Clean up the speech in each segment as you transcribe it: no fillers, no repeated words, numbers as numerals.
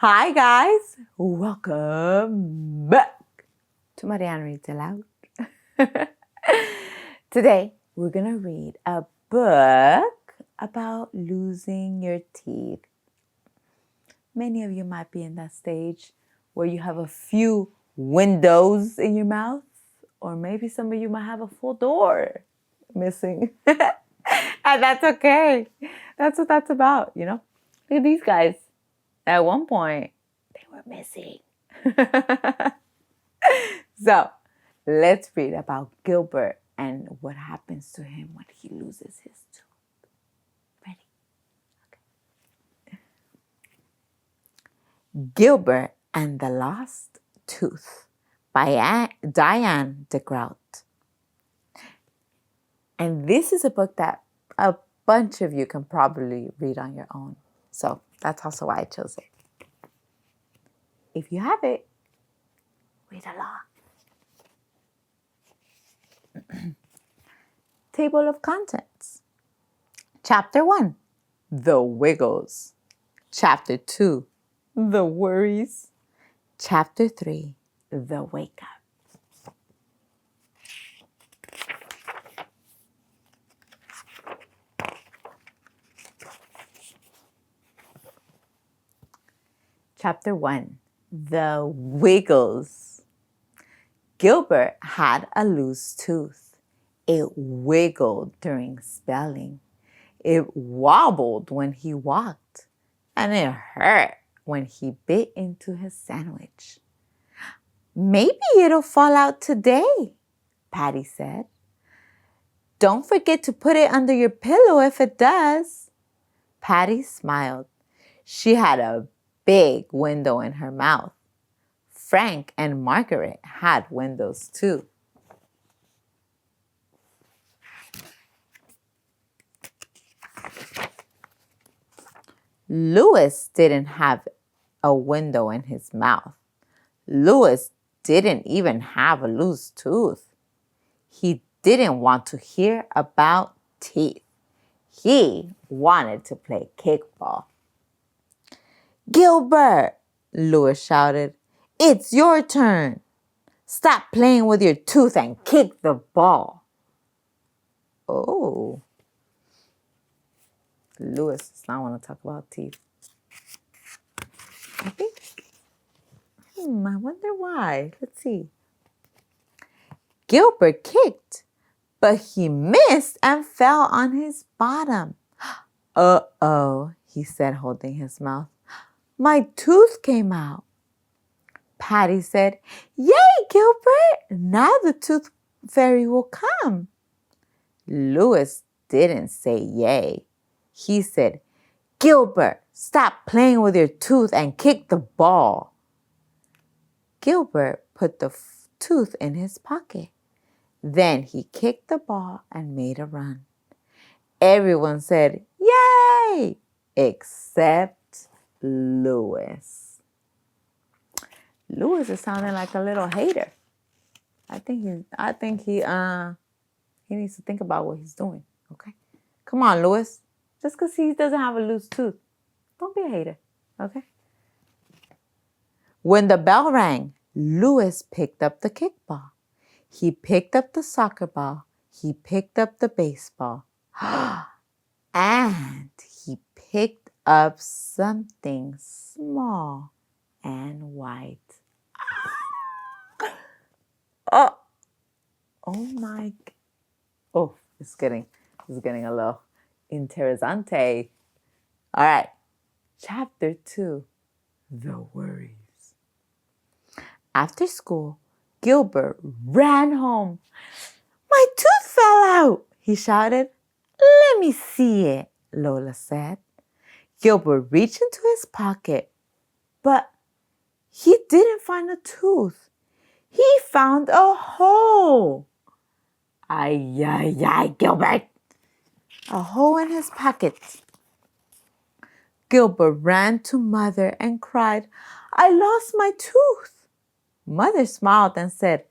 Hi guys, welcome back to Diane Reads Aloud. Today we're gonna read a book about losing your teeth. Many of you might be in that stage where you have a few windows in your mouth, or maybe some of you might have a full door missing. And that's okay. That's what that's about, you know? Look at these guys. At one point, they were missing. So, let's read about Gilbert and what happens to him when he loses his tooth. Ready? Okay. Gilbert and the Lost Tooth by Diane deGroat. And this is a book that a bunch of you can probably read on your own. So that's also why I chose it. If you have it, read along. Table of Contents. Chapter 1, The Wiggles. Chapter 2, The Worries. Chapter 3, The Wake Up. Chapter 1, The Wiggles. Gilbert had a loose tooth. It wiggled during spelling. It wobbled when he walked, and it hurt when he bit into his sandwich. Maybe it'll fall out today, Patty said. Don't forget to put it under your pillow if it does. Patty smiled. She had a big window in her mouth. Frank and Margaret had windows too. Louis didn't have a window in his mouth. Louis didn't even have a loose tooth. He didn't want to hear about teeth. He wanted to play kickball. Gilbert, Louis shouted, it's your turn. Stop playing with your tooth and kick the ball. Oh. Louis does not want to talk about teeth. I think, I wonder why. Let's see. Gilbert kicked, but he missed and fell on his bottom. Uh-oh, he said, holding his mouth. My tooth came out. Patty said, yay, Gilbert! Now the tooth fairy will come. Louis didn't say yay. He said, Gilbert, stop playing with your tooth and kick the ball. Gilbert put the tooth in his pocket. Then he kicked the ball and made a run. Everyone said, yay, except Louis. Louis is sounding like a little hater. I think he needs to think about what he's doing, okay? Come on, Louis. Just because he doesn't have a loose tooth, don't be a hater, okay? When the bell rang, Louis picked up the kickball. He picked up the soccer ball. He picked up the baseball. And he picked up something small and white. Oh my. Oh, it's getting a little interessante. All right. Chapter 2, The Worries. After school, Gilbert ran home. My tooth fell out, he shouted. Let me see it, Lola said. Gilbert reached into his pocket, but he didn't find a tooth. He found a hole. Ay, ay, ay, Gilbert. A hole in his pocket. Gilbert ran to Mother and cried, I lost my tooth. Mother smiled and said,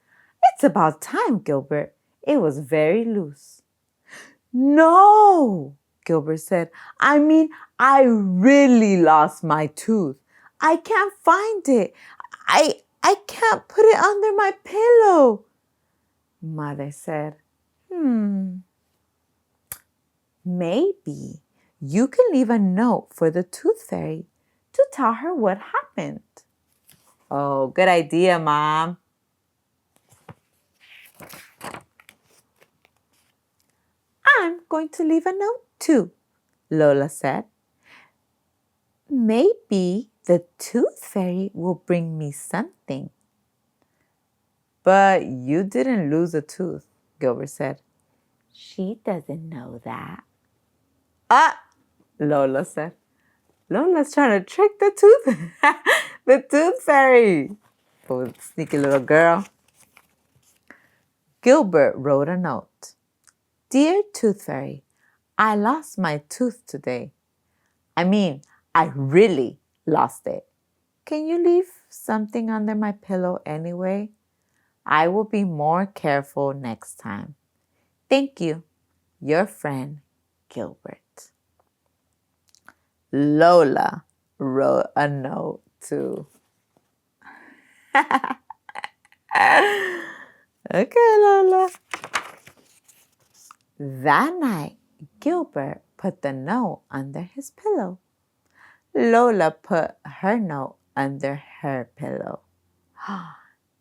it's about time, Gilbert. It was very loose. No, Gilbert said. I mean, I really lost my tooth. I can't find it. I can't put it under my pillow. Mother said, maybe you can leave a note for the tooth fairy to tell her what happened. Oh, good idea, Mom. I'm going to leave a note too, Lola said. Maybe the tooth fairy will bring me something. But you didn't lose a tooth, Gilbert said. She doesn't know that. Ah, Lola said. Lola's trying to trick the tooth fairy. Oh, sneaky little girl. Gilbert wrote a note. Dear Tooth Fairy, I lost my tooth today. I really lost it. Can you leave something under my pillow anyway? I will be more careful next time. Thank you, your friend, Gilbert. Lola wrote a note too. Okay, Lola. That night, Gilbert put the note under his pillow. Lola put her note under her pillow.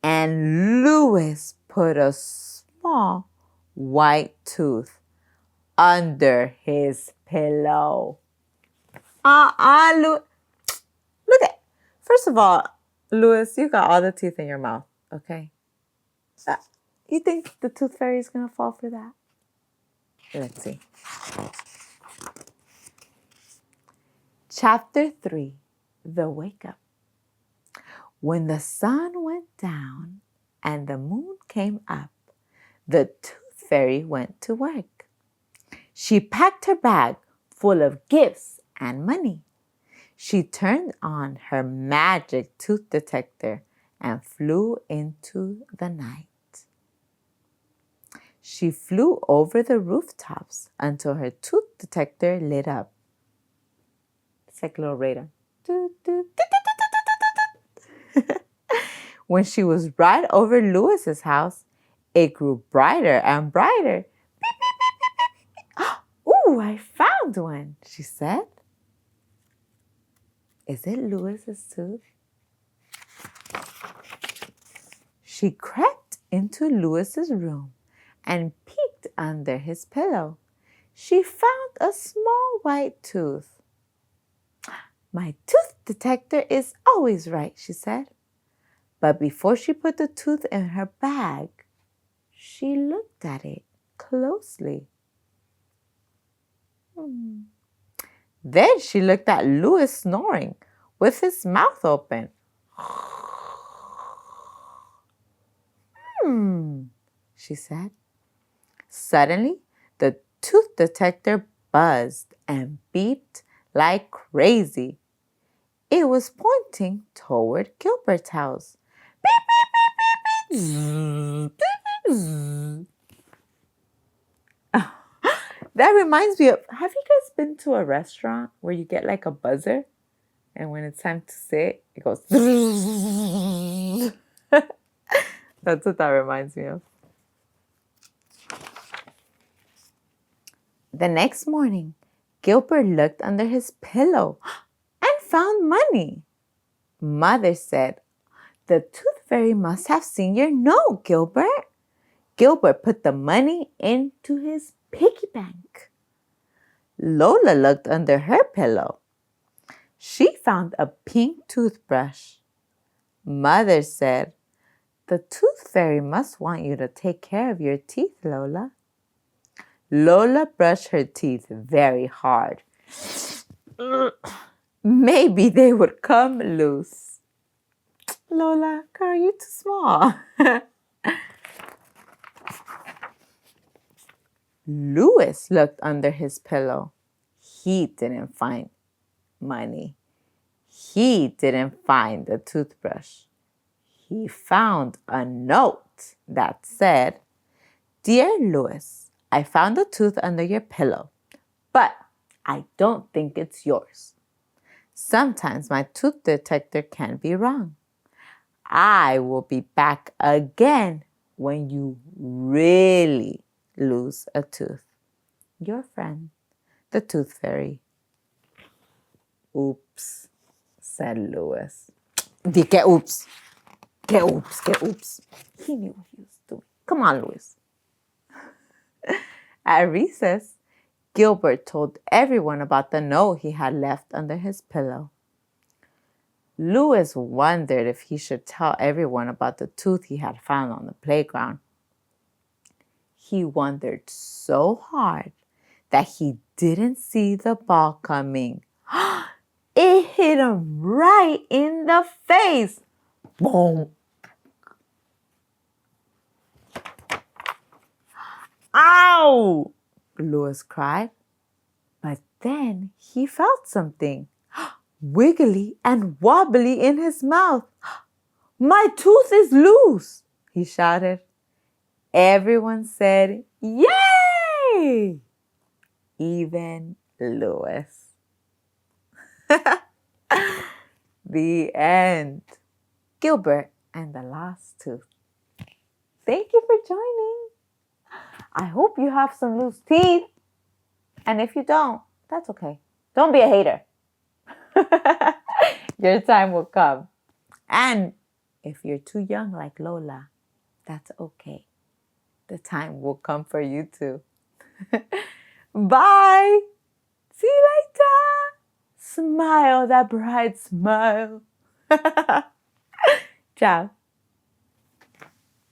And Louis put a small white tooth under his pillow. Louis. Look at. First of all, Louis, you got all the teeth in your mouth, okay? You think the tooth fairy is going to fall for that? Let's see. Chapter 3, The Wake Up. When the sun went down and the moon came up, the tooth fairy went to work. She packed her bag full of gifts and money. She turned on her magic tooth detector and flew into the night. She flew over the rooftops until her tooth detector lit up. It's like a little radar. When she was right over Louis's house, it grew brighter and brighter. Ooh, I found one, she said. Is it Louis's tooth? She crept into Louis's room and peeked under his pillow. She found a small white tooth. My tooth detector is always right, she said. But before she put the tooth in her bag, she looked at it closely. Then she looked at Louis snoring with his mouth open. She said. Suddenly, the tooth detector buzzed and beeped like crazy. It was pointing toward Gilbert's house. Beep, beep, beep, beep, beep. That reminds me of, have you guys been to a restaurant where you get like a buzzer? And when it's time to sit, it goes. That's what that reminds me of. The next morning, Gilbert looked under his pillow and found money. Mother said, the tooth fairy must have seen your note, Gilbert. Gilbert put the money into his piggy bank. Lola looked under her pillow. She found a pink toothbrush. Mother said, the tooth fairy must want you to take care of your teeth, Lola. Lola brushed her teeth very hard. Maybe they would come loose. Lola, girl, you're too small. Louis looked under his pillow. He didn't find money. He didn't find the toothbrush. He found a note that said, Dear Louis, I found a tooth under your pillow, but I don't think it's yours. Sometimes my tooth detector can be wrong. I will be back again when you really lose a tooth. Your friend, the Tooth Fairy. Oops, said Louis. Que oops. Que oops, que oops. He knew what he was doing. Come on, Louis. At recess, Gilbert told everyone about the note he had left under his pillow. Louis wondered if he should tell everyone about the tooth he had found on the playground. He wondered so hard that he didn't see the ball coming. It hit him right in the face. Boom. Ow! Louis cried. But then he felt something wiggly and wobbly in his mouth. My tooth is loose, he shouted. Everyone said, yay! Even Louis. The end. Gilbert and the Lost Tooth. Thank you for joining. I hope you have some loose teeth. And if you don't, that's okay. Don't be a hater. Your time will come. And if you're too young like Lola, that's okay. The time will come for you too. Bye. See you later. Smile that bright smile. Ciao.